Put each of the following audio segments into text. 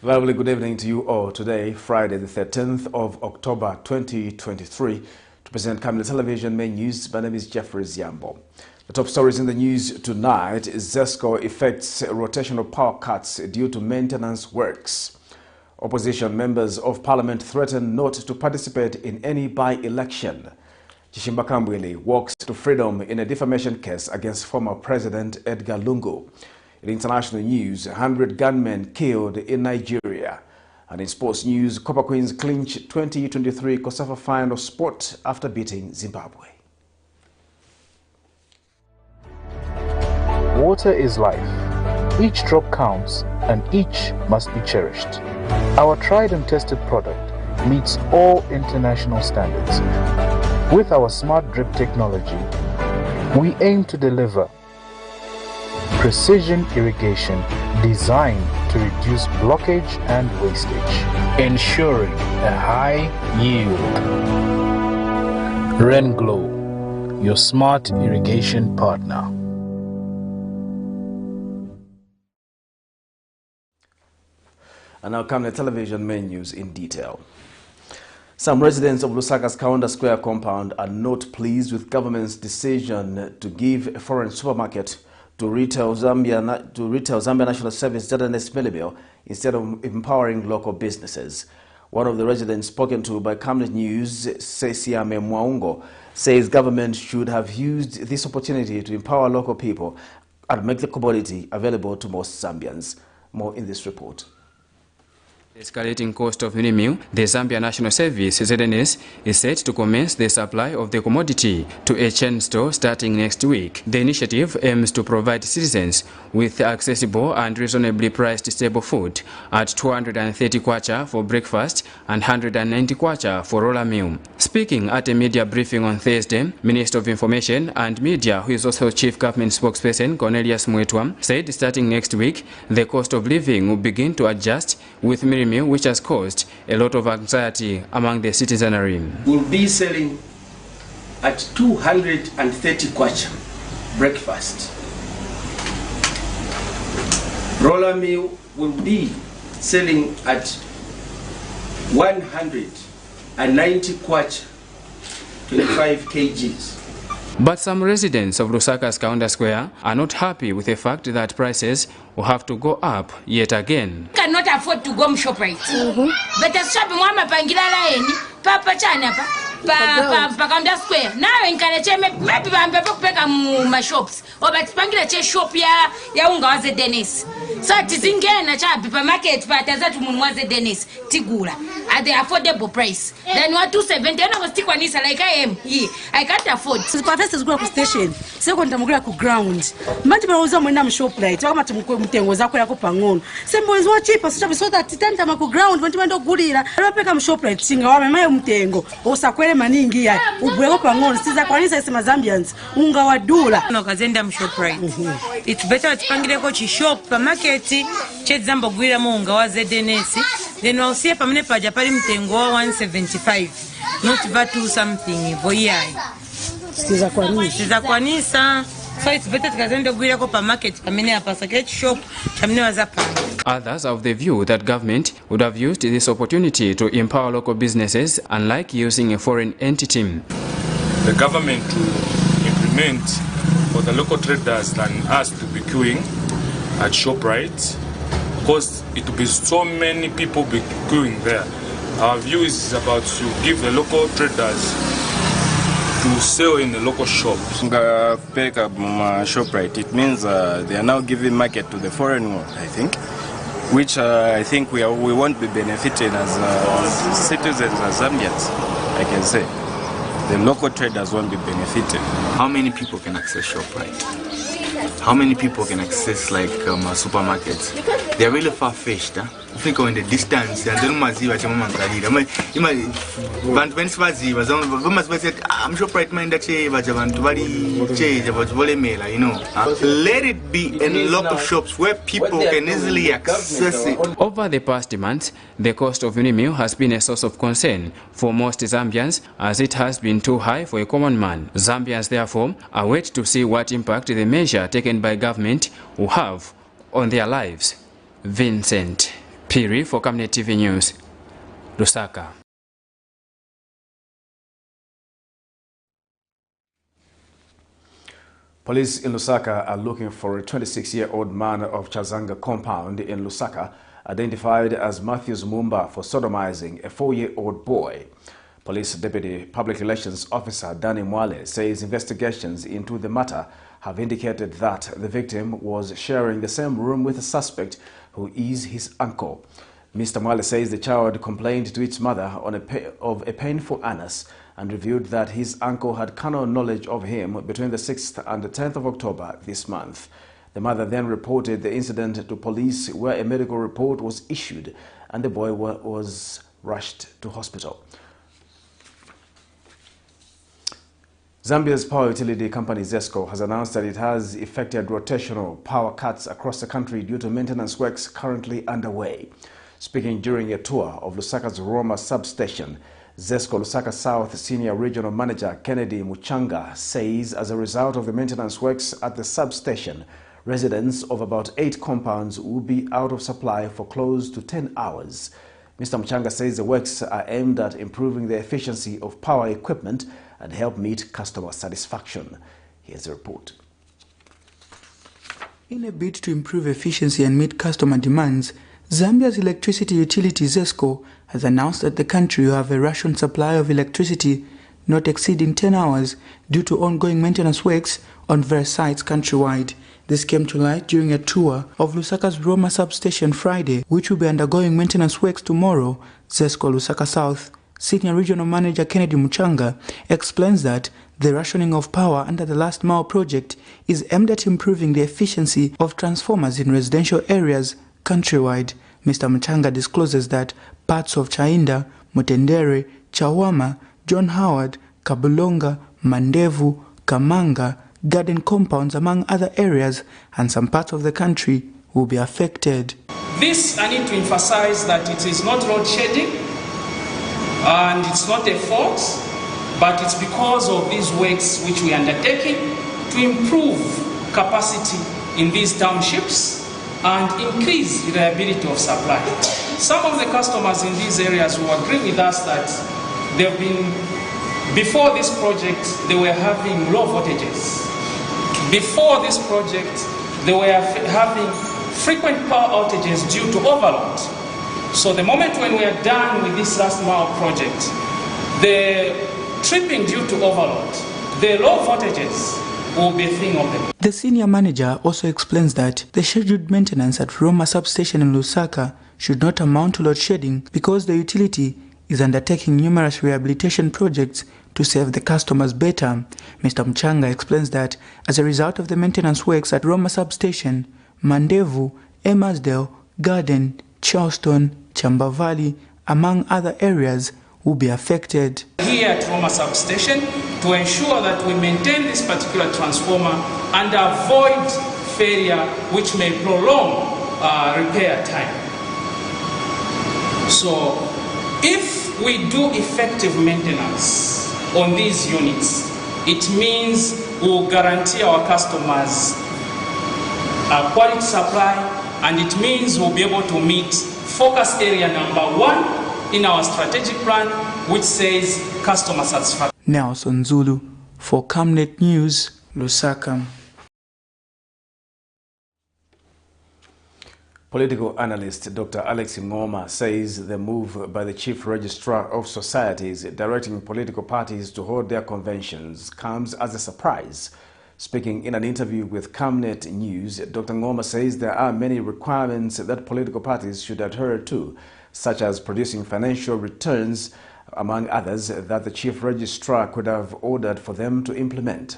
Lovely good evening to you all. Today, Friday the 13th of October 2023. To present Camnet Television main news, my name is Jeffrey Ziambo. The top stories in the news tonight is ZESCO effects rotational power cuts due to maintenance works. Opposition members of parliament threaten not to participate in any by-election. CHISHIMBA KAMBWILI walks to freedom in a defamation case against former President EDGAR Lungu. In international news, 100 gunmen killed in Nigeria. And in sports news, Copper Queens clinch 2023 COSAFA final spot after beating Zimbabwe. Water is life. Each drop counts and each must be cherished. Our tried and tested product meets all international standards. With our smart drip technology, we aim to deliver precision irrigation designed to reduce blockage and wastage, ensuring a high yield. Rain Glow, your smart irrigation partner. And now Camnet Television main news in detail. Some residents of Lusaka's Kaunda Square compound are not pleased with government's decision to give a foreign supermarket to retail Zambia National Service ZESCO instead of empowering local businesses. One of the residents spoken to by Camnet News, Sesiame Mwaungo, says government should have used this opportunity to empower local people and make the commodity available to most Zambians. More in this report. The escalating cost of mini meal, the Zambia National Service ZNS is set to commence the supply of the commodity to a chain store starting next week. The initiative aims to provide citizens with accessible and reasonably priced stable food at 230 kwacha for breakfast and 190 kwacha for roller meal. Speaking at a media briefing on Thursday, Minister of Information and Media, who is also Chief Government Spokesperson Cornelius said starting next week, the cost of living will begin to adjust with mini meal, which has caused a lot of anxiety among the citizenry. We'll be selling at 230 kwacha breakfast. Roller meal will be selling at 190 kwacha, 25 kgs. But some residents of Lusaka's Kaunda Square are not happy with the fact that prices will have to go up yet again. Cannot afford to go to ShopRite. But as shop mama pangila eni papa chana pa Kaunda Square. Now encourage maybe peka my shops or but pangila che shop ya unga waze Dennis. So tizingena cha supermarket but azatu munwaze Dennis tigula at the affordable price. Then what 270 I was stick nisa like I am here. I can't afford. First go ku station. Second tamugula ku ground. Manje bauza mwena mu ShopRite. Wakama tumukwe mtengo zako yako pangono. Sembo nzo cheaper so that titanta maku ground wanti wendo gulira. Alopeka mu ShopRite singa wame mayo mtengo. Osakwele maningi ya. Ubweko pangono siza kwanisa sema Zambians unga wadula. No kazenda mu ShopRite. It's better atipangire ko chi shop pa market che zambo gwira mu unga wa ZNS. Then wausie pamene paja pali mtengo wa 175. Not to something boyai. Siza kwanisa. So it's better to go to the market, shop, Others are of the view that government would have used this opportunity to empower local businesses, unlike using a foreign entity. The government to implement for the local traders than us to be queuing at ShopRite, because it will be so many people be queuing there. Our view is about to give the local traders to sell in the local shops. ShopRite, it means they are now giving market to the foreign world, I think, which I think we won't be benefiting as citizens, as Zambians, I can say. The local traders won't be benefiting. How many people can access ShopRite? How many people can access like supermarkets? They're really far-fetched. Huh? I think on the distance, and then I'm ShopRite mind that you know. Let it be in local shops where people can easily access it. Over the past months, the cost of mini meal has been a source of concern for most Zambians, as it has been too high for a common man. Zambians therefore await to see what impact the measure taken by government will have on their lives. Vincent P. Piri for Camnet TV News, Lusaka. Police in Lusaka are looking for a 26-year-old man of Chazanga compound in Lusaka, identified as Matthews Mumba, for sodomizing a 4-year-old boy. Police Deputy Public Relations Officer Danny Mwale says investigations into the matter have indicated that the victim was sharing the same room with a suspect who is his uncle. Mr. Mwale says the child complained to its mother of a painful anus and revealed that his uncle had carnal knowledge of him between the 6th and the 10th of October this month. The mother then reported the incident to police, where a medical report was issued and the boy was rushed to hospital. Zambia's power utility company ZESCO has announced that it has effected rotational power cuts across the country due to maintenance works currently underway. Speaking during a tour of Lusaka's Roma substation, ZESCO Lusaka South Senior Regional Manager Kennedy Muchanga says as a result of the maintenance works at the substation, residents of about 8 compounds will be out of supply for close to 10 hours. Mr. Muchanga says the works are aimed at improving the efficiency of power equipment and help meet customer satisfaction. Here's a report. In a bid to improve efficiency and meet customer demands, Zambia's electricity utility ZESCO has announced that the country will have a ration supply of electricity not exceeding 10 hours due to ongoing maintenance works on various sites countrywide. This came to light during a tour of Lusaka's Roma substation Friday, which will be undergoing maintenance works tomorrow. ZESCO Lusaka South Senior Regional Manager Kennedy Muchanga explains that the rationing of power under the Last Mile project is aimed at improving the efficiency of transformers in residential areas countrywide. Mr. Muchanga discloses that parts of Chainda, Mutendere, Chawama, John Howard, Kabulonga, Mandevu, Kamanga, garden compounds, among other areas, and some parts of the country will be affected. This, I need to emphasize that it is not load shedding and it's not a fault, but it's because of these works which we are undertaking to improve capacity in these townships and increase reliability of supply. Some of the customers in these areas will agree with us that they've been, before this project, they were having low voltages. Before this project, they were having frequent power outages due to overload. So the moment when we are done with this Last Mile project, the tripping due to overload, the low voltages will be a thing of them. The senior manager also explains that the scheduled maintenance at Roma substation in Lusaka should not amount to load shedding because the utility is undertaking numerous rehabilitation projects to serve the customers better. Mr. Muchanga explains that as a result of the maintenance works at Roma substation, Mandevu, Emersdale, Garden, Charleston, Chamba Valley, among other areas, will be affected. Here at Roma substation, to ensure that we maintain this particular transformer and avoid failure which may prolong repair time. So if we do effective maintenance on these units, it means we'll guarantee our customers a quality supply, and it means we'll be able to meet focus area number 1 in our strategic plan, which says customer satisfaction. Nelson Zulu for Camnet News, Lusaka. Political analyst Dr. Alex Ngoma says the move by the Chief Registrar of Societies directing political parties to hold their conventions comes as a surprise. Speaking in an interview with Camnet News, Dr. Ngoma says there are many requirements that political parties should adhere to, such as producing financial returns, among others, that the Chief Registrar could have ordered for them to implement.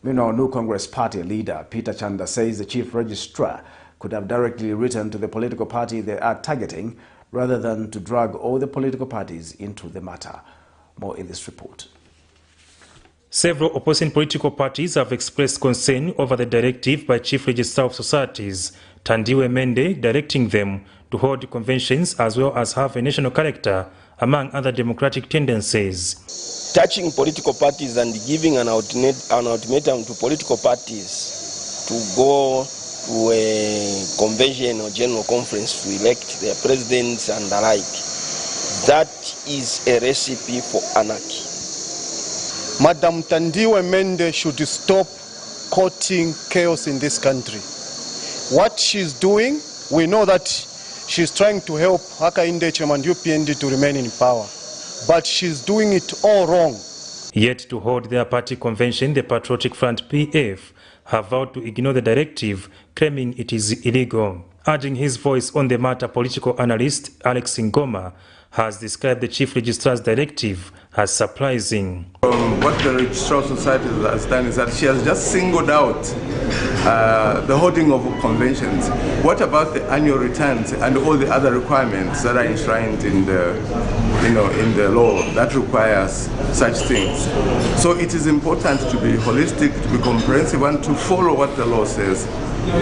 Meanwhile, New Congress Party leader Peter Chanda says the Chief Registrar could have directly written to the political party they are targeting rather than to drag all the political parties into the matter. More in this report. Several opposing political parties have expressed concern over the directive by Chief Registrar of Societies, Tandiwe Mende, directing them to hold conventions as well as have a national character, among other democratic tendencies. Touching political parties and giving an ultimatum to political parties to go to a convention or general conference to elect their presidents and the like. That is a recipe for anarchy. Madam Thandiwe Mende should stop courting chaos in this country. What she's doing, we know that she's trying to help Hakainde and UPND to remain in power, but she's doing it all wrong. Yet to hold their party convention, the Patriotic Front PF have vowed to ignore the directive, claiming it is illegal. Adding his voice on the matter, political analyst Alex Ngoma has described the Chief Registrar's directive as surprising. What the Registrar Society has done is that she has just singled out the holding of conventions. What about the annual returns and all the other requirements that are enshrined in the, in the law that requires such things? So it is important to be holistic, to be comprehensive, and to follow what the law says.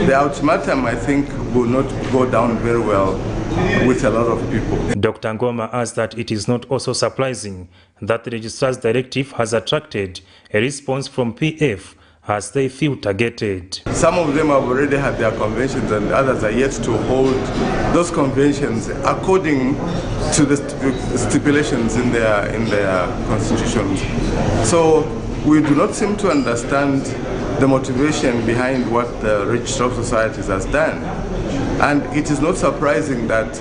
The ultimatum, I think, will not go down very well with a lot of people. Dr. Ngoma adds that it is not also surprising that the Registrar's directive has attracted a response from PF as they feel targeted. Some of them have already had their conventions and others are yet to hold those conventions according to the stipulations in their constitutions. So we do not seem to understand the motivation behind what the Registrar of Societies has done. And it is not surprising that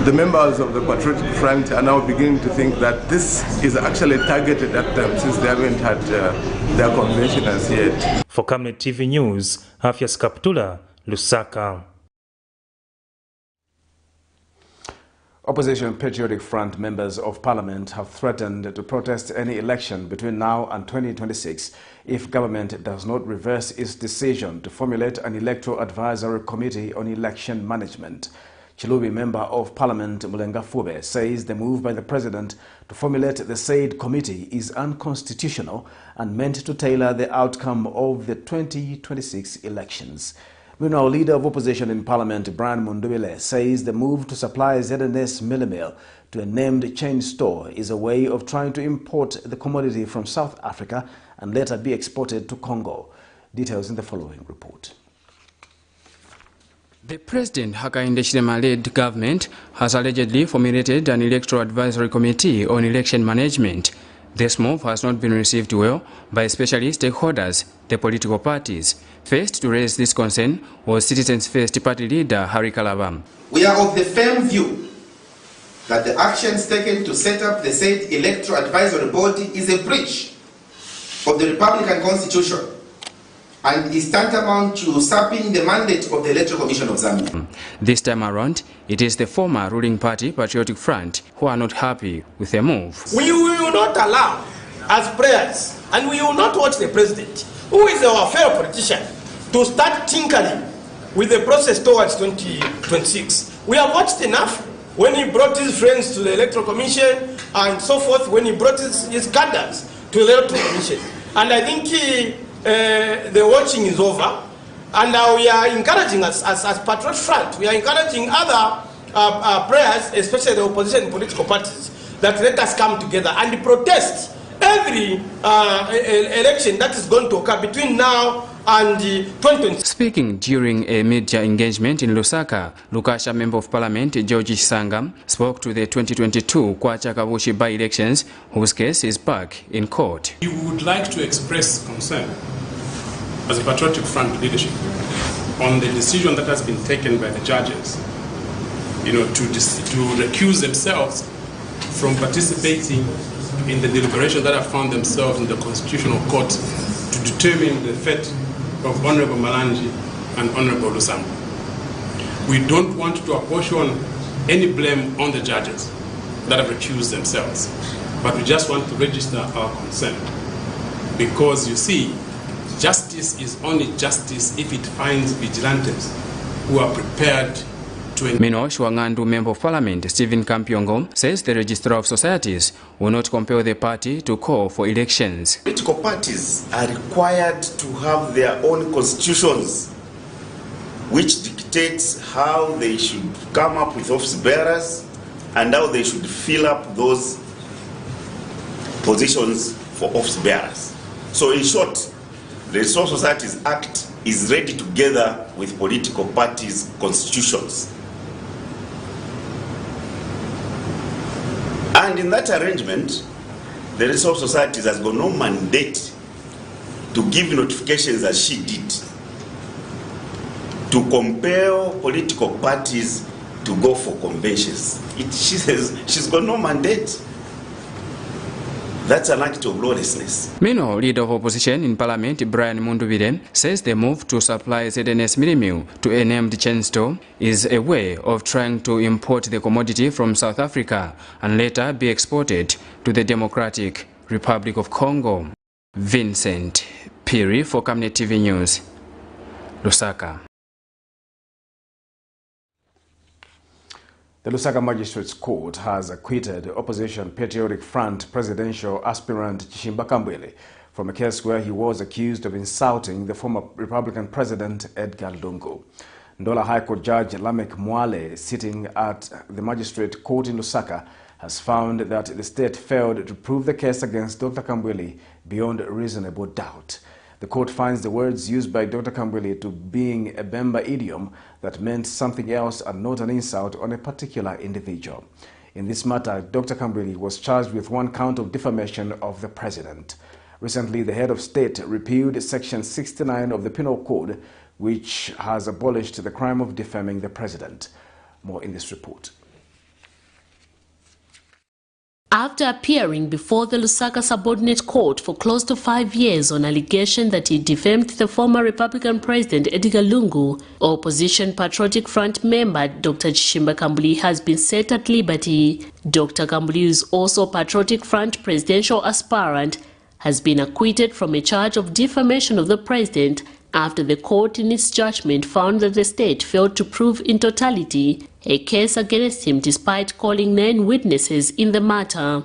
the members of the Patriotic Front are now beginning to think that this is actually targeted at them since they haven't had their convention as yet. For Camnet TV News, Afias Kaptula, Lusaka. Opposition Patriotic Front members of Parliament have threatened to protest any election between now and 2026 if government does not reverse its decision to formulate an electoral advisory committee on election management. Chilubi member of Parliament Mulenga Fube says the move by the president to formulate the said committee is unconstitutional and meant to tailor the outcome of the 2026 elections. Meanwhile, leader of opposition in Parliament, Brian Mundubile, says the move to supply ZNS Millimil to a named chain store is a way of trying to import the commodity from South Africa and later be exported to Congo. Details in the following report. The President Hakainde Hichilema-led government has allegedly formulated an electoral advisory committee on election management. This move has not been received well by especially stakeholders, the political parties. First to raise this concern was Citizens First Party leader Harry Kalabam. We are of the firm view that the actions taken to set up the said electoral advisory body is a breach of the Republican Constitution and is tantamount to usurping the mandate of the Electoral Commission of Zambia. This time around, it is the former ruling party, Patriotic Front, who are not happy with the move. We will not allow, as prayers, and we will not watch the president, who is our fellow politician, to start tinkering with the process towards 2026. We have watched enough when he brought his friends to the Electoral Commission and so forth, when he brought his cadres to the Electoral Commission. And I think the watching is over, and we are encouraging as Patriot Front, we are encouraging other prayers, especially the opposition political parties, that let us come together and protest every election that is going to occur between now and 2020. Speaking during a media engagement in Lusaka, Lukasha Member of Parliament George Sangam spoke to the 2022 Kwacha Kabushi by-elections, whose case is back in court. We would like to express concern as a Patriotic Front leadership on the decision that has been taken by the judges, to recuse themselves from participating in the deliberations that have found themselves in the Constitutional Court to determine the fate of Honorable Malanji and Honorable Lusambo. We don't want to apportion any blame on the judges that have recused themselves, but we just want to register our concern, because you see, justice is only justice if it finds vigilantes who are prepared to... Meanwhile, Shwangandu Member of Parliament Stephen Kampyongo says the Registrar of Societies will not compel the party to call for elections. Political parties are required to have their own constitutions, which dictates how they should come up with office bearers and how they should fill up those positions for office bearers. So in short, the Registrar of Societies Act is ready together with political parties' constitutions. And in that arrangement, the rest of society has got no mandate to give notifications as she did, to compel political parties to go for conventions. She says she's got no mandate. That's an act of lawlessness. Meanwhile, leader of opposition in parliament, Brian Mundubire, says the move to supply ZNS mini mill to a named chain store is a way of trying to import the commodity from South Africa and later be exported to the Democratic Republic of Congo. Vincent Piri for Camnet TV News, Lusaka. The Lusaka Magistrates Court has acquitted opposition Patriotic Front presidential aspirant CHISHIMBA KAMBWILI from a case where he was accused of insulting the former Republican President EDGAR LUNGU. Ndola High Court Judge Lamek Mwale, sitting at the Magistrate Court in Lusaka, has found that the state failed to prove the case against Dr. KAMBWILI beyond reasonable doubt. The court finds the words used by Dr. KAMBWILI to being a Bemba idiom that meant something else and not an insult on a particular individual. In this matter, Dr. KAMBWILI was charged with 1 count of defamation of the president. Recently, the head of state repealed Section 69 of the Penal Code, which has abolished the crime of defaming the president. More in this report. After appearing before the Lusaka Subordinate Court for close to 5 years on allegation that he defamed the former Republican President Edgar Lungu, opposition Patriotic Front member Dr. CHISHIMBA KAMBWILI has been set at liberty. Dr. KAMBWILI, is also Patriotic Front presidential aspirant, has been acquitted from a charge of defamation of the president after the court in its judgment found that the state failed to prove in totality a case against him despite calling 9 witnesses in the matter.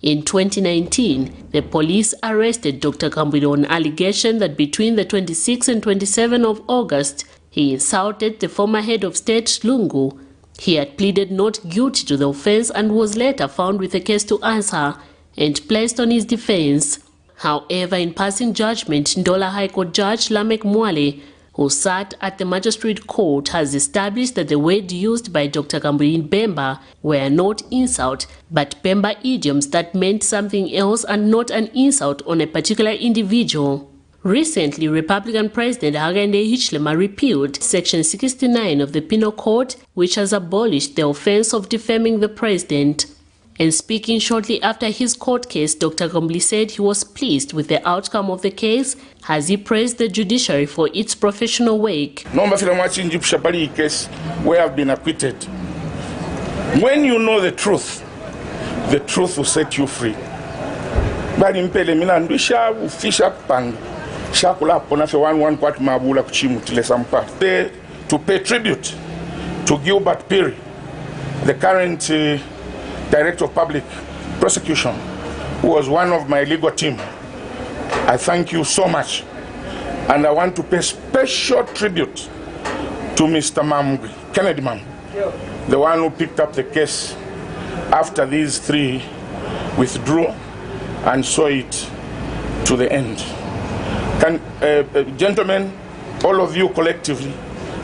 In 2019, the police arrested Dr. KAMBWILI on allegation that between the 26th and 27th of August, he insulted the former head of state Lungu. He had pleaded not guilty to the offense and was later found with a case to answer and placed on his defense. However, in passing judgment, Ndola High Court Judge Lamek Mwale, who sat at the Magistrate Court, has established that the word used by Dr. KAMBWILI in Bemba were not insult, but Bemba idioms that meant something else and not an insult on a particular individual. Recently, Republican President Hakainde Hichilema repealed Section 69 of the Penal Code, which has abolished the offense of defaming the president. And speaking shortly after his court case, Dr. KAMBWILI said he was pleased with the outcome of the case as he praised the judiciary for its professional work. Case where I've been acquitted. When you know the truth will set you free. To pay tribute to Gilbert Perry, the current Director of Public Prosecution, who was one of my legal team. I thank you so much. And I want to pay special tribute to Mr. Kennedy Mam, the one who picked up the case after these 3 withdrew and saw it to the end. Gentlemen, all of you collectively,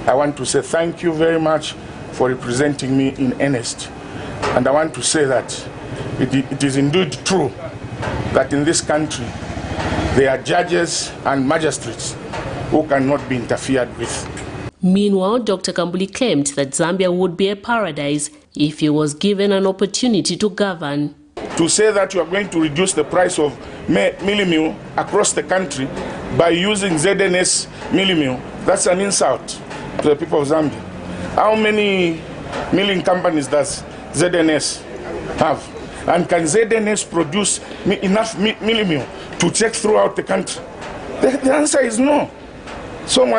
I want to say thank you very much for representing me in earnest. And I want to say that it is indeed true that in this country there are judges and magistrates who cannot be interfered with. Meanwhile, Dr. KAMBWILI claimed that Zambia would be a paradise if he was given an opportunity to govern. To say that you are going to reduce the price of millimil across the country by using ZNS millimil, that's an insult to the people of Zambia. How many milling companies does ZNS have? And can ZNS produce enough millimil to take throughout the country? The answer is no. So when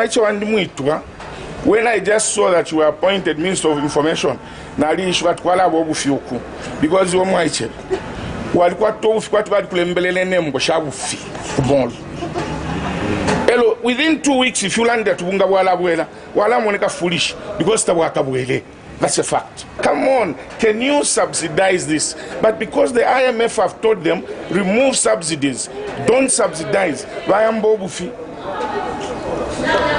I just saw that you were appointed Minister of Information, because within 2 weeks, if you land at Bunga Wala Monica foolish because that's a fact. Come on, can you subsidize this? But because the IMF have told them, remove subsidies, don't subsidize.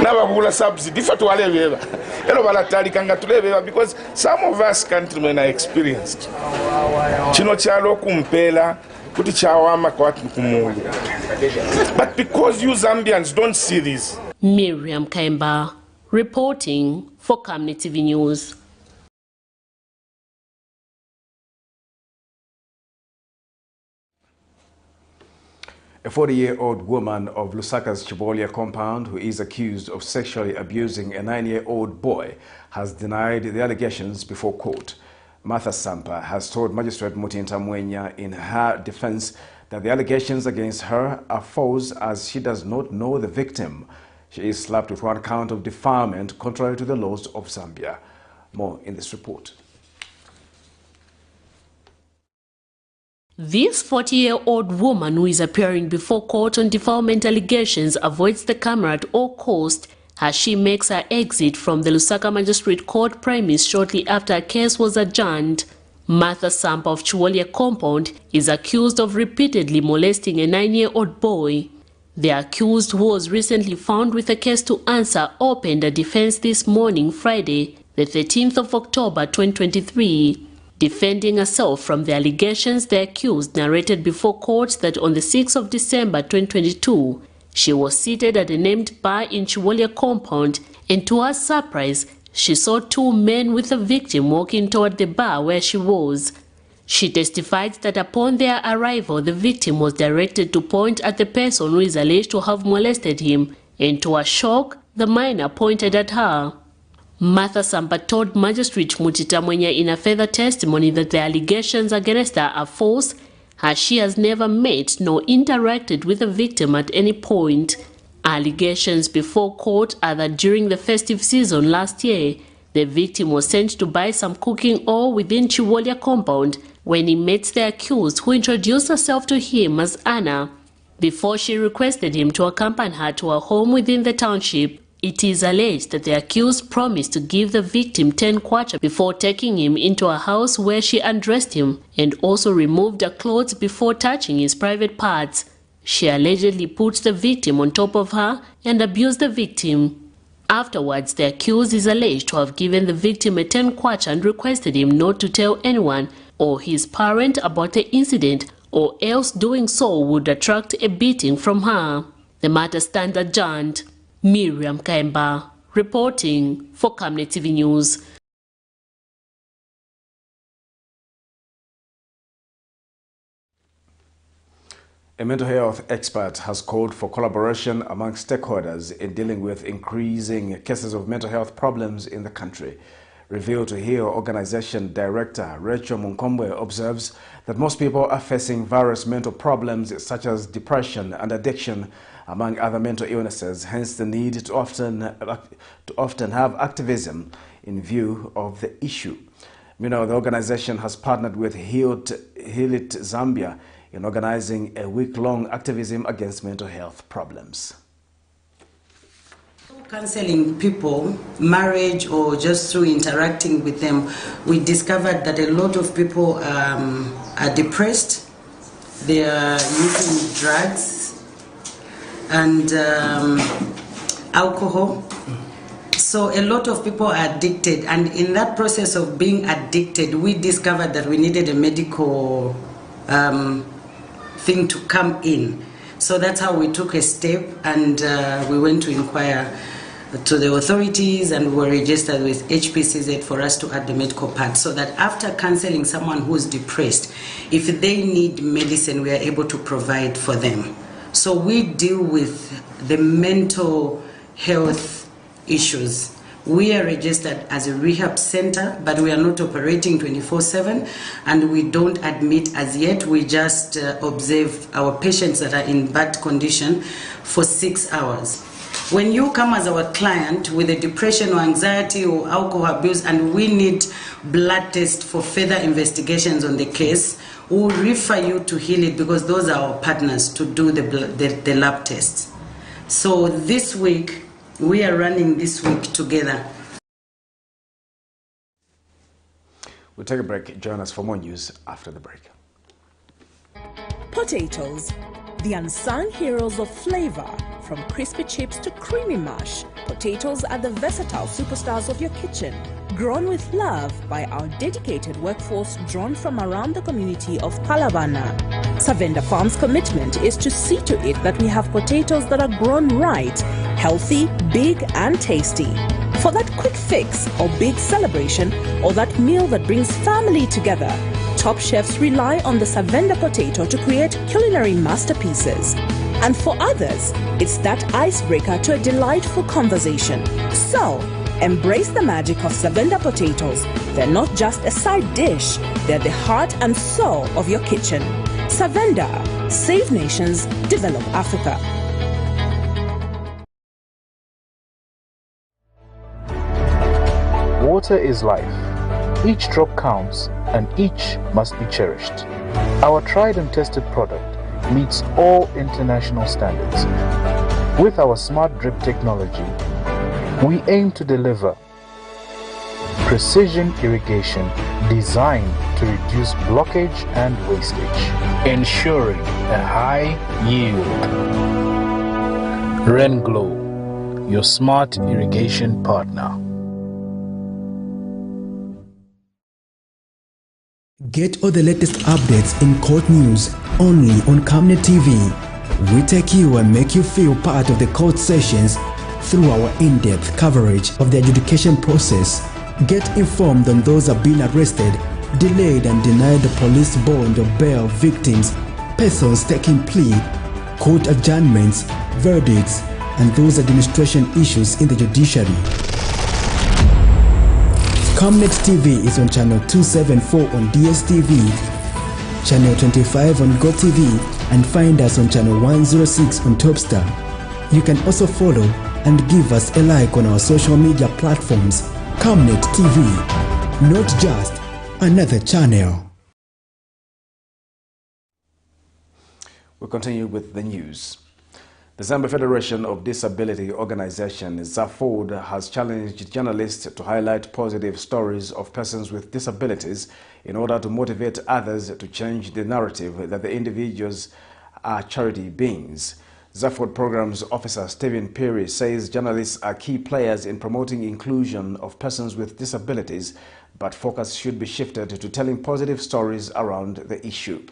n'ababula subsidy ife twalebeba ero balatalikanga tulebeba because some of us countrymen are experienced kino kyalo okumpeera kuti kyawama kwati kumulu but because you Zambians don't see this. Miriam Kaimba reporting for Camnet TV News. A 40-year-old woman of Lusaka's Chibolia compound who is accused of sexually abusing a 9-year-old boy has denied the allegations before court. Martha Sampa has told Magistrate Mutinta Mwenya in her defense that the allegations against her are false as she does not know the victim. She is slapped with one count of defilement contrary to the laws of Zambia. More in this report. This 40-year-old woman who is appearing before court on defilement allegations avoids the camera at all costs as she makes her exit from the Lusaka Magistrate Court premise shortly after a case was adjourned. Martha Sampa of Chibolia compound is accused of repeatedly molesting a 9-year-old boy. The accused, who was recently found with a case to answer, opened a defense this morning, Friday, the 13th of October 2023. Defending herself from the allegations, the accused narrated before court that on the 6th of December 2022, she was seated at a named bar in Chibolia compound and to her surprise, she saw two men with a victim walking toward the bar where she was. She testified that upon their arrival, the victim was directed to point at the person who is alleged to have molested him, and to her shock, the minor pointed at her. Martha Sampa told Magistrate Mutita Mwenya in a further testimony that the allegations against her are false, as she has never met nor interacted with the victim at any point. Allegations before court are that during the festive season last year, the victim was sent to buy some cooking oil within Chibolia compound when he met the accused, who introduced herself to him as Anna, before she requested him to accompany her to her home within the township. It is alleged that the accused promised to give the victim 10 kwacha before taking him into a house where she undressed him and also removed her clothes before touching his private parts. She allegedly put the victim on top of her and abused the victim. Afterwards, the accused is alleged to have given the victim a 10 kwacha and requested him not to tell anyone or his parent about the incident, or else doing so would attract a beating from her. The matter stands adjourned. Miriam Kaimba reporting for Camnet TV News. A mental health expert has called for collaboration among stakeholders in dealing with increasing cases of mental health problems in the country. Revealed to Heal Organization Director Rachel Munkombwe observes that most people are facing various mental problems such as depression and addiction, among other mental illnesses, hence the need to often have activism in view of the issue. Meanwhile, the organization has partnered with Heal It Zambia in organizing a week-long activism against mental health problems. Counseling people, marriage, or just through interacting with them, we discovered that a lot of people are depressed, they are using drugs and alcohol. So a lot of people are addicted, and in that process of being addicted, we discovered that we needed a medical thing to come in. So that's how we took a step, and we went to inquire to the authorities, and we were registered with HPCZ for us to add the medical part, so that after counseling someone who's depressed, if they need medicine, we are able to provide for them. So we deal with the mental health issues. We are registered as a rehab center, but we are not operating 24/7, and we don't admit as yet. We just observe our patients that are in bad condition for 6 hours. When you come as our client with a depression or anxiety or alcohol abuse and we need blood tests for further investigations on the case, we'll refer you to Heal It, because those are our partners to do the lab tests. So this week, we are running this week together. We'll take a break. Join us for more news after the break. Potatoes, the unsung heroes of flavor, from crispy chips to creamy mash, Potatoes are the versatile superstars of your kitchen, grown with love by our dedicated workforce drawn from around the community of Palavana. Savenda Farm's commitment is to see to it that we have potatoes that are grown right, healthy, big and tasty. For that quick fix or big celebration or that meal that brings family together, top chefs rely on the Savenda potato to create culinary masterpieces. And for others, it's that icebreaker to a delightful conversation. So, embrace the magic of Savenda potatoes. They're not just a side dish, they're the heart and soul of your kitchen. Savenda, save nations, develop Africa. Water is life. Each drop counts and each must be cherished. Our tried and tested product meets all international standards. With our smart drip technology, we aim to deliver precision irrigation designed to reduce blockage and wastage, ensuring a high yield. RenGlow, your smart irrigation partner. Get all the latest updates in court news only on Camnet TV. We take you and make you feel part of the court sessions through our in-depth coverage of the adjudication process. Get informed on those that have been arrested, delayed and denied the police bond or bail victims, persons taking plea, court adjournments, verdicts, and those administration issues in the judiciary. Camnet TV is on channel 274 on DSTV, channel 25 on GoTV, and find us on channel 106 on Topstar. You can also follow and give us a like on our social media platforms. Camnet TV, not just another channel. We continue with the news. The Zambia Federation of Disability Organization, ZAFOD, has challenged journalists to highlight positive stories of persons with disabilities in order to motivate others to change the narrative that the individuals are charity beings. ZAFOD Programs Officer Stephen Perry says journalists are key players in promoting inclusion of persons with disabilities, but focus should be shifted to telling positive stories around the issue.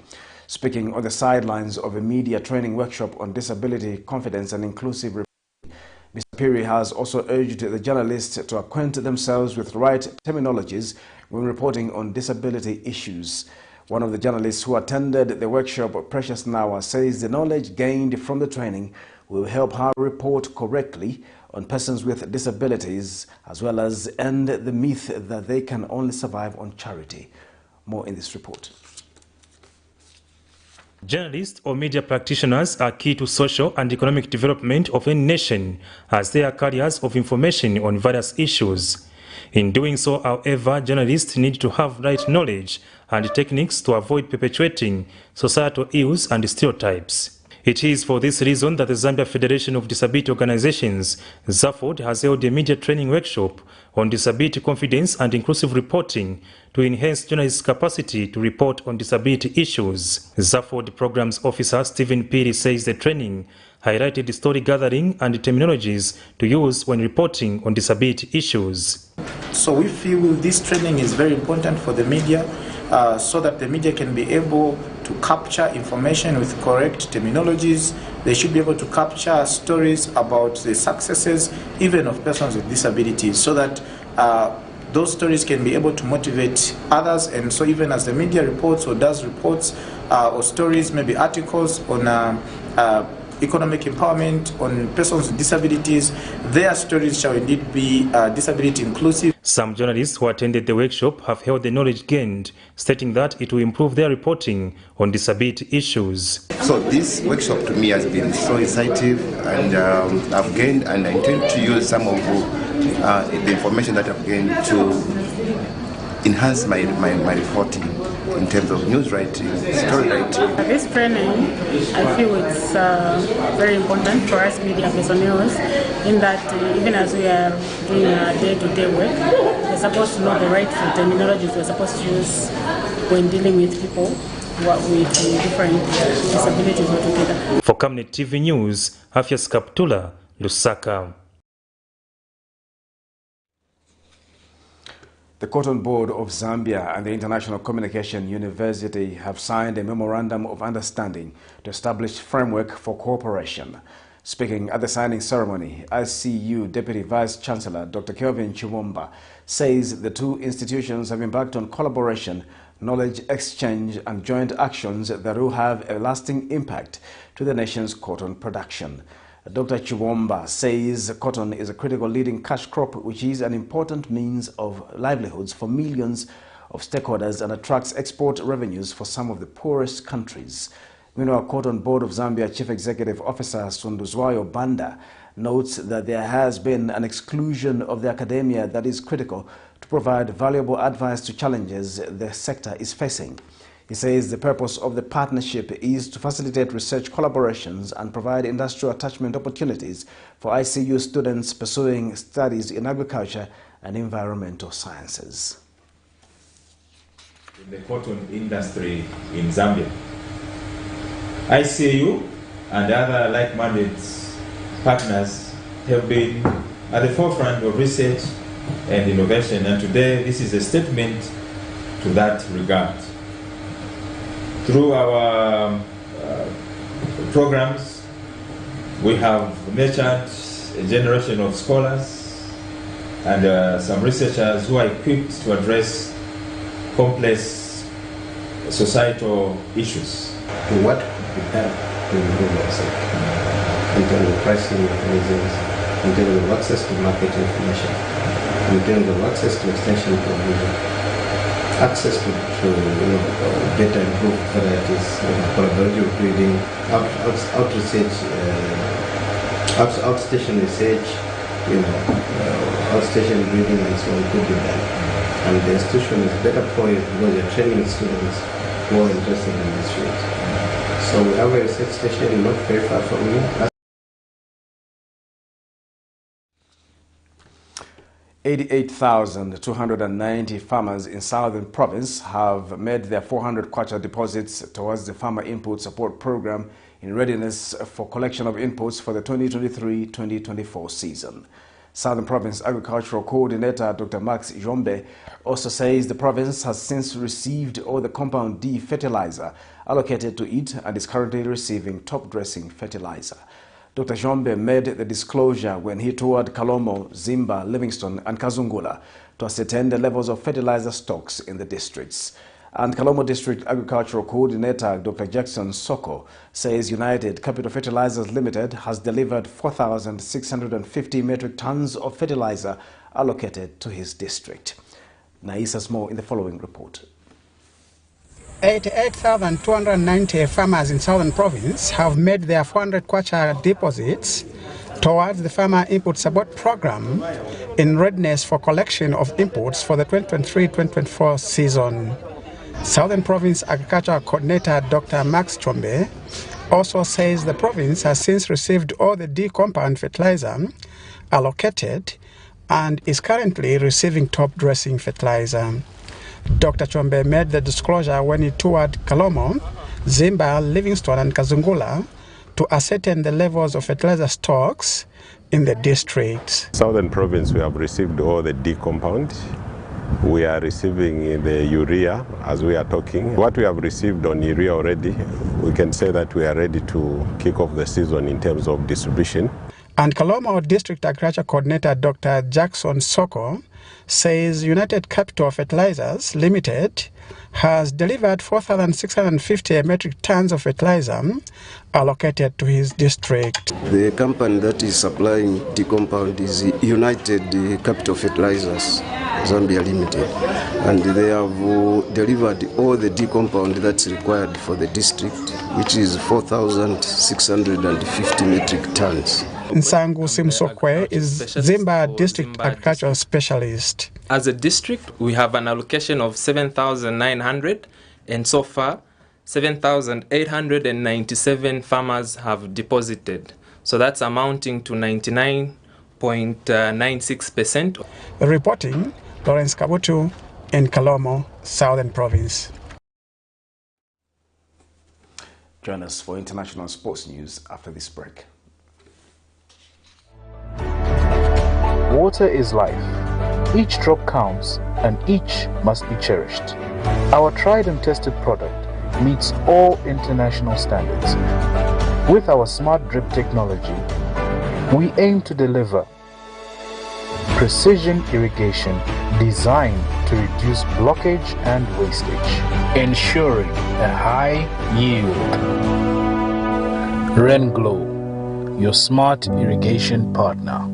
Speaking on the sidelines of a media training workshop on disability, confidence and inclusive reporting, Mr. Perry has also urged the journalists to acquaint themselves with right terminologies when reporting on disability issues. One of the journalists who attended the workshop, Precious Nawa, says the knowledge gained from the training will help her report correctly on persons with disabilities, as well as end the myth that they can only survive on charity. More in this report. Journalists or media practitioners are key to social and economic development of any nation, as they are carriers of information on various issues. In doing so, however, journalists need to have right knowledge and techniques to avoid perpetuating societal ills and stereotypes. It is for this reason that the Zambia Federation of Disability Organizations, ZAFOD, has held a media training workshop on disability confidence and inclusive reporting to enhance journalists' capacity to report on disability issues. ZAFOD Programs Officer Stephen Perry says the training highlighted story gathering and terminologies to use when reporting on disability issues. So we feel this training is very important for the media, so that the media can be able to capture information with correct terminologies. They should be able to capture stories about the successes even of persons with disabilities, so that those stories can be able to motivate others. And so even as the media reports or does reports or stories, maybe articles on economic empowerment, on persons with disabilities, their stories shall indeed be disability inclusive. Some journalists who attended the workshop have held the knowledge gained, stating that it will improve their reporting on disability issues. So this workshop to me has been so insightful, and I've gained, and I intend to use some of the information that I've gained to enhance my reporting in terms of news writing, story writing. This training, I feel it's very important for us media personnel, in that even as we are doing our day-to-day work, we're supposed to know the right terminologies we're supposed to use when dealing with people with different disabilities altogether. For Camnet TV News, Afias Kaptula, Lusaka. The Cotton Board of Zambia and the International Communication University have signed a memorandum of understanding to establish framework for cooperation. Speaking at the signing ceremony, ICU Deputy Vice Chancellor Dr. Kelvin Chiwomba says the two institutions have embarked on collaboration, knowledge exchange and joint actions that will have a lasting impact to the nation's cotton production. Dr. Chiwomba says cotton is a critical leading cash crop which is an important means of livelihoods for millions of stakeholders and attracts export revenues for some of the poorest countries. Meanwhile, Cotton Board of Zambia Chief Executive Officer Sunduzwayo Banda notes that there has been an exclusion of the academia that is critical to provide valuable advice to challenges the sector is facing. He says the purpose of the partnership is to facilitate research collaborations and provide industrial attachment opportunities for ICU students pursuing studies in agriculture and environmental sciences. In the cotton industry in Zambia, ICU and other like-minded partners have been at the forefront of research and innovation, and today this is a statement to that regard. Through our programs, we have nurtured a generation of scholars and some researchers who are equipped to address complex societal issues. What could be done to improve our sector in terms of pricing mechanisms, in terms of access to market information, in terms of access to extension provision, access to better improved varieties, collaborative breeding, outstation research, outstation breeding and so on could be done. And the institution is better poised because they're training students who are interested in this field. So we have a research station not very far from here. 88,290 farmers in Southern Province have made their 400 kwacha deposits towards the Farmer Input Support Program in readiness for collection of inputs for the 2023-2024 season. Southern Province Agricultural Coordinator Dr. Max Jombe also says the province has since received all the Compound D fertilizer allocated to it and is currently receiving top-dressing fertilizer. Dr. Jombe made the disclosure when he toured Kalomo, Zimba, Livingstone and Kazungula to ascertain the levels of fertilizer stocks in the districts. And Kalomo District Agricultural Coordinator Dr. Jackson Soko says United Capital Fertilizers Limited has delivered 4,650 metric tons of fertilizer allocated to his district. Naisas more in the following report. 88,290 farmers in Southern Province have made their 400 kwacha deposits towards the Farmer Input Support Program in readiness for collection of inputs for the 2023-2024 season. Southern Province Agricultural Coordinator Dr. Max Chombe also says the province has since received all the D compound fertilizer allocated and is currently receiving top-dressing fertilizer. Dr. Chombe made the disclosure when he toured Kalomo, Zimba, Livingstone and Kazungula to ascertain the levels of fertilizer stocks in the districts. Southern Province, we have received all the D compound. We are receiving the urea as we are talking. What we have received on urea already, we can say that we are ready to kick off the season in terms of distribution. And Kalomo District Agriculture Coordinator Dr. Jackson Soko says United Capital Fertilizers Limited has delivered 4,650 metric tons of fertilizer allocated to his district. The company that is supplying the compound is United Capital Fertilizers Zambia Limited, and they have delivered all the D compound that's required for the district, which is 4,650 metric tons. Nsangu Simsokwe is Zimba District Agricultural Specialist. As a district, we have an allocation of 7,900, and so far 7,897 farmers have deposited. So that's amounting to 99.96%. Reporting, Lawrence Kabutu in Kalomo, Southern Province. Join us for international sports news after this break. Water is life. Each drop counts and each must be cherished. Our tried and tested product meets all international standards. With our smart drip technology, we aim to deliver precision irrigation designed to reduce blockage and wastage, ensuring a high yield. Rain Glow, your smart irrigation partner.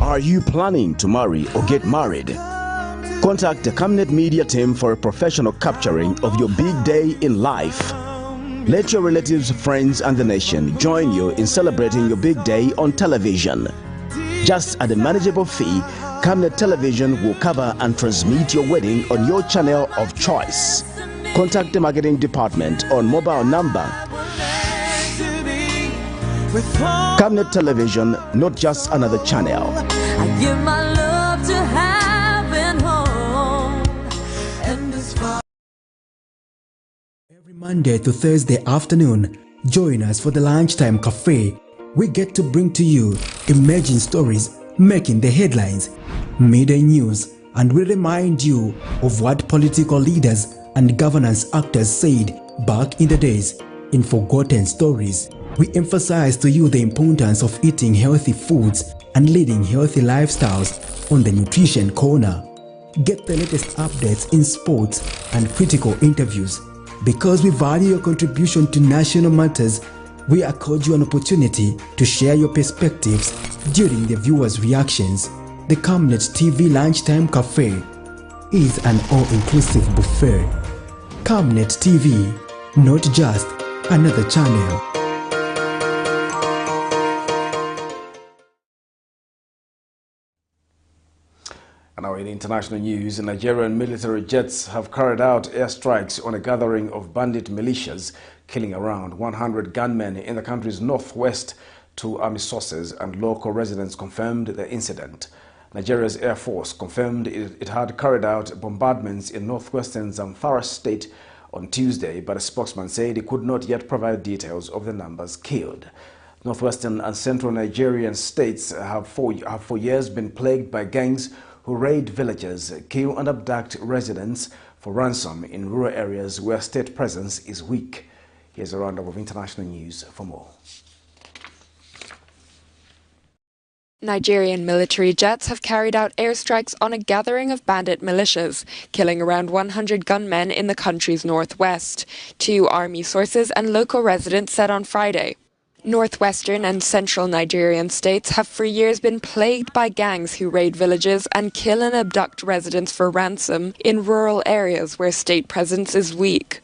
Are you planning to marry or get married? Contact the Camnet media team for a professional capturing of your big day in life. Let your relatives, friends and the nation join you in celebrating your big day on television. Just at a manageable fee, Camnet Television will cover and transmit your wedding on your channel of choice. Contact the marketing department on mobile number. Camnet Television, not just another channel. I give my love to heaven home and as far. Every Monday to Thursday afternoon, join us for the Lunchtime Cafe. We get to bring to you emerging stories making the headlines, media news, and we remind you of what political leaders and governance actors said back in the days in forgotten stories. We emphasize to you the importance of eating healthy foods and leading healthy lifestyles on the Nutrition Corner. Get the latest updates in sports and critical interviews. Because we value your contribution to national matters, we accord you an opportunity to share your perspectives during the viewers' reactions. The Camnet TV Lunchtime Cafe is an all-inclusive buffet. Camnet TV, not just another channel. And now in international news, Nigerian military jets have carried out airstrikes on a gathering of bandit militias, killing around 100 gunmen in the country's northwest. Two army sources and local residents confirmed the incident. Nigeria's Air Force confirmed it had carried out bombardments in northwestern Zamfara state on Tuesday, but a spokesman said he could not yet provide details of the numbers killed. Northwestern and central Nigerian states have for years been plagued by gangs who raid villages, kill and abduct residents for ransom in rural areas where state presence is weak. Here's a roundup of international news for more. Nigerian military jets have carried out airstrikes on a gathering of bandit militias, killing around 100 gunmen in the country's northwest, two army sources and local residents said on Friday. Northwestern and central Nigerian states have for years been plagued by gangs who raid villages and kill and abduct residents for ransom in rural areas where state presence is weak.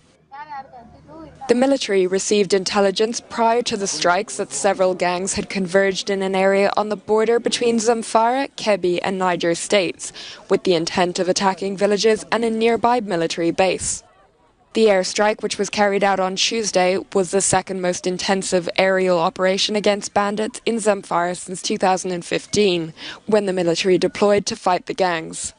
The military received intelligence prior to the strikes that several gangs had converged in an area on the border between Zamfara, Kebbi and Niger states, with the intent of attacking villages and a nearby military base. The airstrike, which was carried out on Tuesday, was the second most intensive aerial operation against bandits in Zamfara since 2015, when the military deployed to fight the gangs.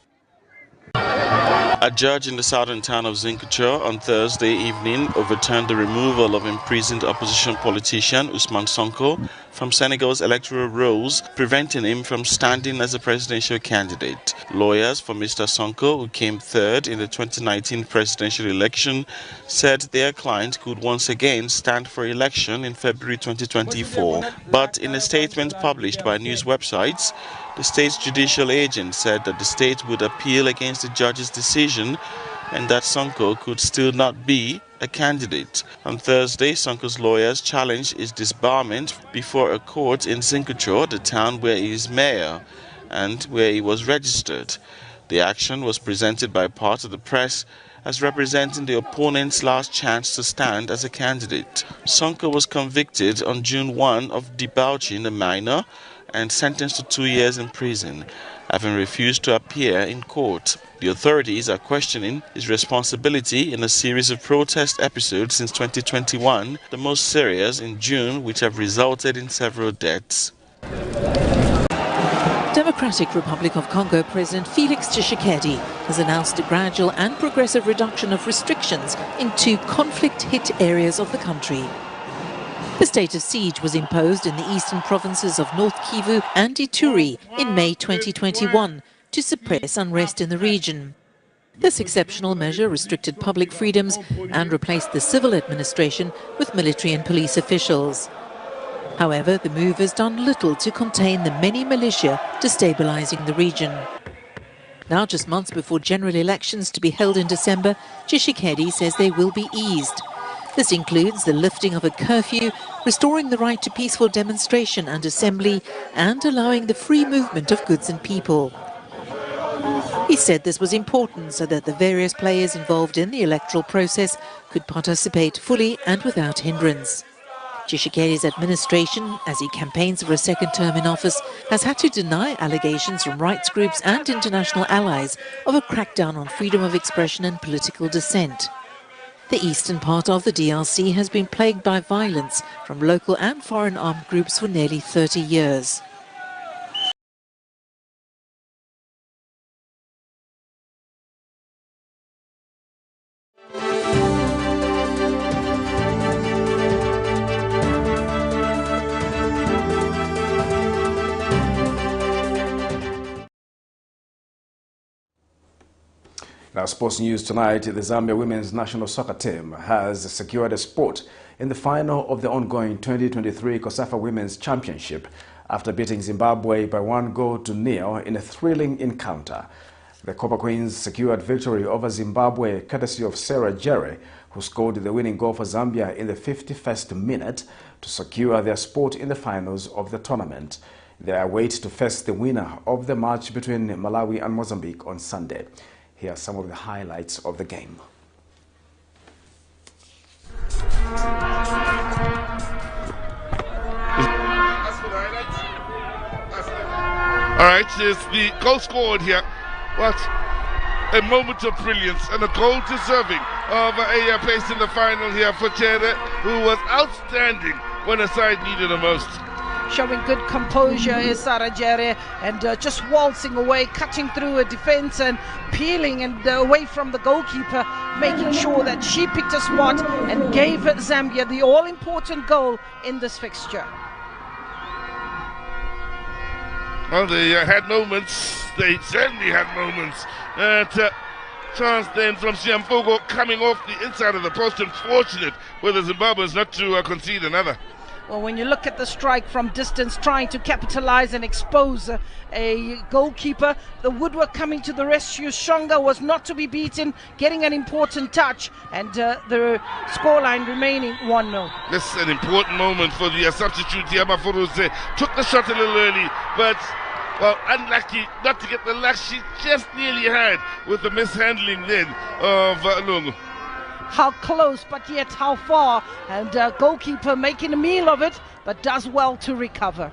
A judge in the southern town of Zinkucho on Thursday evening overturned the removal of imprisoned opposition politician Ousmane Sonko from Senegal's electoral rolls, preventing him from standing as a presidential candidate. Lawyers for Mr. Sonko, who came third in the 2019 presidential election, said their client could once again stand for election in February 2024. But in a statement published by news websites, the state's judicial agent said that the state would appeal against the judge's decision and that Sonko could still not be a candidate. On Thursday, Sonko's lawyers challenged his disbarment before a court in Zinkucho, the town where he is mayor and where he was registered. The action was presented by part of the press as representing the opponent's last chance to stand as a candidate. Sonko was convicted on June 1 of debauching a minor and sentenced to 2 years in prison. having refused to appear in court. The authorities are questioning his responsibility in a series of protest episodes since 2021, the most serious in June, which have resulted in several deaths. Democratic Republic of Congo President Felix Tshisekedi has announced a gradual and progressive reduction of restrictions in 2 conflict-hit areas of the country. The state of siege was imposed in the eastern provinces of North Kivu and Ituri in May 2021 to suppress unrest in the region. This exceptional measure restricted public freedoms and replaced the civil administration with military and police officials. However, the move has done little to contain the many militia destabilizing the region. Now, just months before general elections to be held in December, Tshisekedi says they will be eased. This includes the lifting of a curfew, restoring the right to peaceful demonstration and assembly, and allowing the free movement of goods and people. He said this was important so that the various players involved in the electoral process could participate fully and without hindrance. Tshisekedi's administration, as he campaigns for a second term in office, has had to deny allegations from rights groups and international allies of a crackdown on freedom of expression and political dissent. The eastern part of the DRC has been plagued by violence from local and foreign armed groups for nearly 30 years. Now, sports news tonight, the Zambia women's national soccer team has secured a spot in the final of the ongoing 2023 COSAFA Women's Championship after beating Zimbabwe by 1-0 in a thrilling encounter. The Copper Queens secured victory over Zimbabwe courtesy of Sarah Jerry, who scored the winning goal for Zambia in the 51st minute to secure their spot in the finals of the tournament. They await to face the winner of the match between Malawi and Mozambique on Sunday. Here are some of the highlights of the game. All right, here's the goal scored here. What a moment of brilliance and a goal deserving of a place in the final here for Chere, who was outstanding when the side needed the most. Showing good composure is Sarah Jere, and just waltzing away, cutting through a defense and peeling and away from the goalkeeper, making sure that she picked a spot and gave Zambia the all-important goal in this fixture. Well, they had moments. They certainly had moments. Chance then from Siamfogo coming off the inside of the post. Unfortunate for the Zimbabweans not to concede another. Well, when you look at the strike from distance, trying to capitalize and expose a goalkeeper, the woodwork coming to the rescue. Shonga was not to be beaten, getting an important touch, and the scoreline remaining 1-0. This is an important moment for the substitute. Yamafuruze took the shot a little early, but well, unlucky not to get the luck she just nearly had with the mishandling then of Lungu. How close, but yet how far, and goalkeeper making a meal of it, but does well to recover.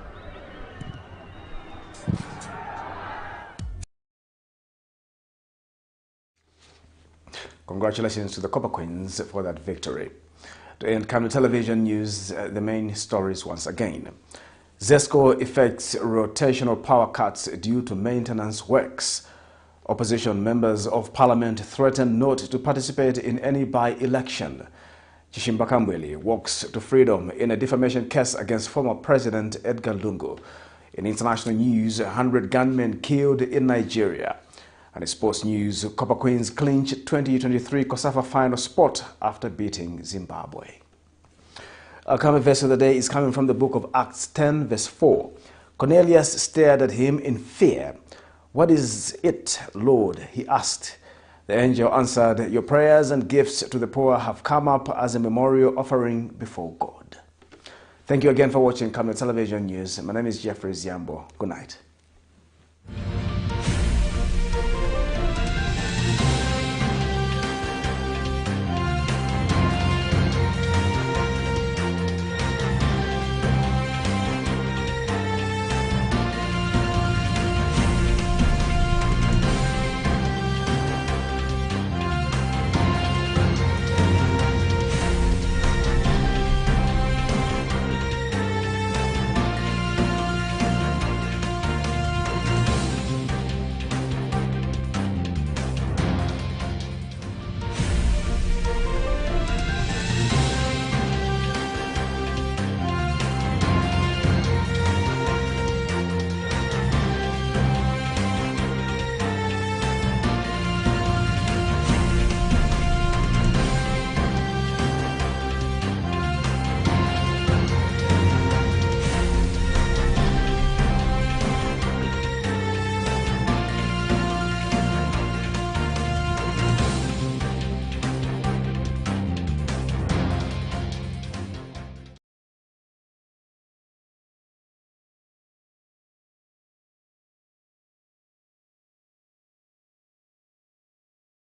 Congratulations to the Copper Queens for that victory. To end Camnet television news, the main stories once again. ZESCO effects rotational power cuts due to maintenance works. Opposition members of parliament threaten not to participate in any by-election. CHISHIMBA KAMBWILI walks to freedom in a defamation case against former President EDGAR Lungu. In international news, 100 gunmen killed in Nigeria. And in sports news, Copper Queens clinch 2023 COSAFA final spot after beating Zimbabwe. Our common verse of the day is coming from the book of Acts 10 verse 4. Cornelius stared at him in fear. "What is it, Lord?" he asked. The angel answered, "Your prayers and gifts to the poor have come up as a memorial offering before God." Thank you again for watching Camnet Television News. My name is Jeffrey Ziambo. Good night.